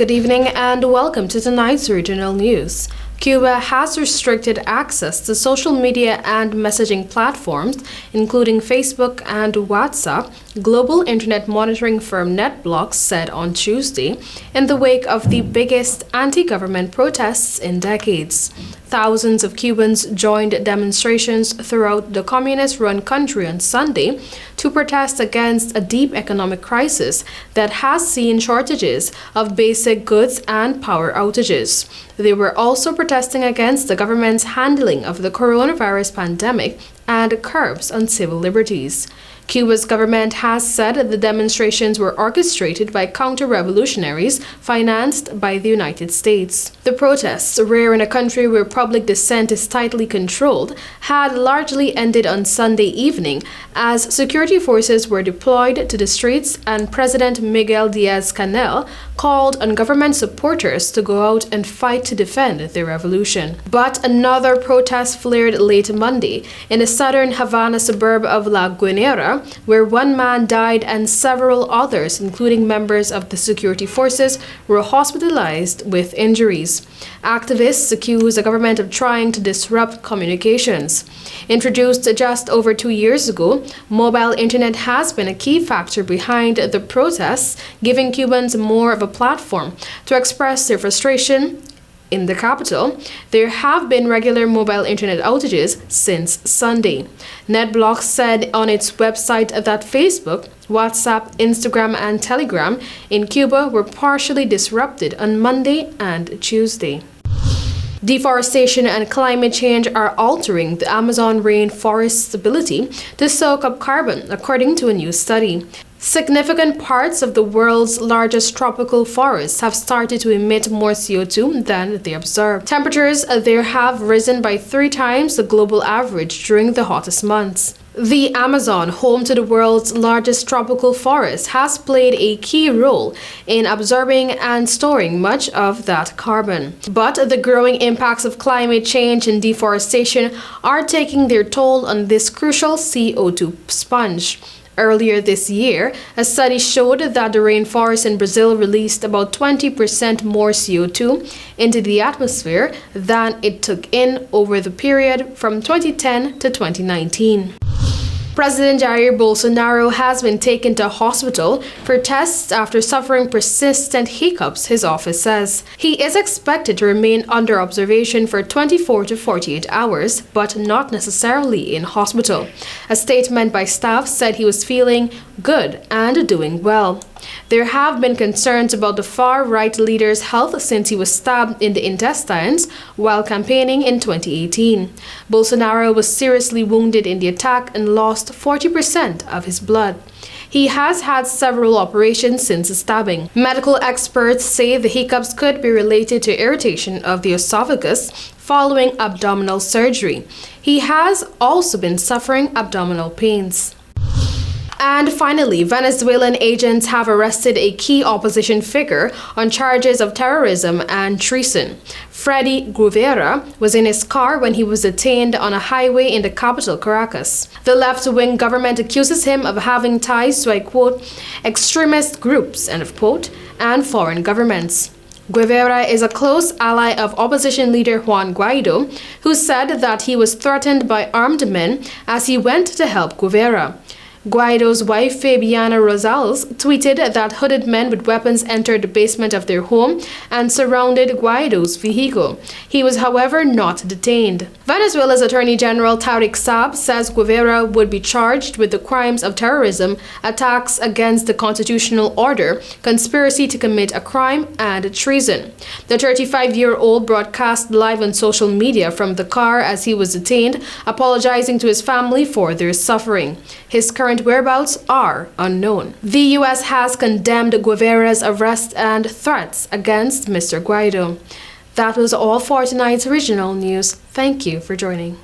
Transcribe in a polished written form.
Good evening and welcome to tonight's regional news. Cuba has restricted access to social media and messaging platforms, including Facebook and WhatsApp, global internet monitoring firm NetBlocks said on Tuesday, in the wake of the biggest anti-government protests in decades. Thousands of Cubans joined demonstrations throughout the communist-run country on Sunday to protest against a deep economic crisis that has seen shortages of basic goods and power outages. They were also protesting against the government's handling of the coronavirus pandemic and curbs on civil liberties. Cuba's government has said the demonstrations were orchestrated by counter-revolutionaries financed by the United States. The protests, rare in a country where public dissent is tightly controlled, had largely ended on Sunday evening as security forces were deployed to the streets and President Miguel Diaz-Canel called on government supporters to go out and fight to defend the revolution. But another protest flared late Monday in the southern Havana suburb of La Guinera, where one man died and several others, including members of the security forces, were hospitalized with injuries. Activists accuse the government of trying to disrupt communications. Introduced just over 2 years ago, mobile internet has been a key factor behind the protests, giving Cubans more of a platform to express their frustration. In the capital, there have been regular mobile internet outages since Sunday. NetBlocks said on its website that Facebook, WhatsApp, Instagram, and Telegram in Cuba were partially disrupted on Monday and Tuesday. Deforestation and climate change are altering the Amazon rainforest's ability to soak up carbon, according to a new study. Significant parts of the world's largest tropical forests have started to emit more CO2 than they absorb. Temperatures there have risen by 3 times the global average during the hottest months. The Amazon, home to the world's largest tropical forest, has played a key role in absorbing and storing much of that carbon. But the growing impacts of climate change and deforestation are taking their toll on this crucial CO2 sponge. Earlier this year, a study showed that the rainforest in Brazil released about 20% more CO2 into the atmosphere than it took in over the period from 2010 to 2019. President Jair Bolsonaro has been taken to hospital for tests after suffering persistent hiccups, his office says. He is expected to remain under observation for 24 to 48 hours, but not necessarily in hospital. A statement by staff said he was feeling good and doing well. There have been concerns about the far-right leader's health since he was stabbed in the intestines while campaigning in 2018. Bolsonaro was seriously wounded in the attack and lost 40% of his blood. He has had several operations since the stabbing. Medical experts say the hiccups could be related to irritation of the esophagus following abdominal surgery. He has also been suffering abdominal pains. And finally, Venezuelan agents have arrested a key opposition figure on charges of terrorism and treason. Freddy Guevara was in his car when he was detained on a highway in the capital, Caracas. The left-wing government accuses him of having ties to, I quote, extremist groups, end of quote, and foreign governments. Guevara is a close ally of opposition leader Juan Guaido, who said that he was threatened by armed men as he went to help Guevara. Guaido's wife, Fabiana Rosales, tweeted that hooded men with weapons entered the basement of their home and surrounded Guaido's vehicle. He was, however, not detained. Venezuela's Attorney General Tariq Saab says Guevara would be charged with the crimes of terrorism, attacks against the constitutional order, conspiracy to commit a crime, and treason. The 35-year-old broadcast live on social media from the car as he was detained, apologizing to his family for their suffering. His current whereabouts are unknown. The U.S. has condemned Guevara's arrest and threats against Mr. Guaido. That was all for tonight's regional news. Thank you for joining.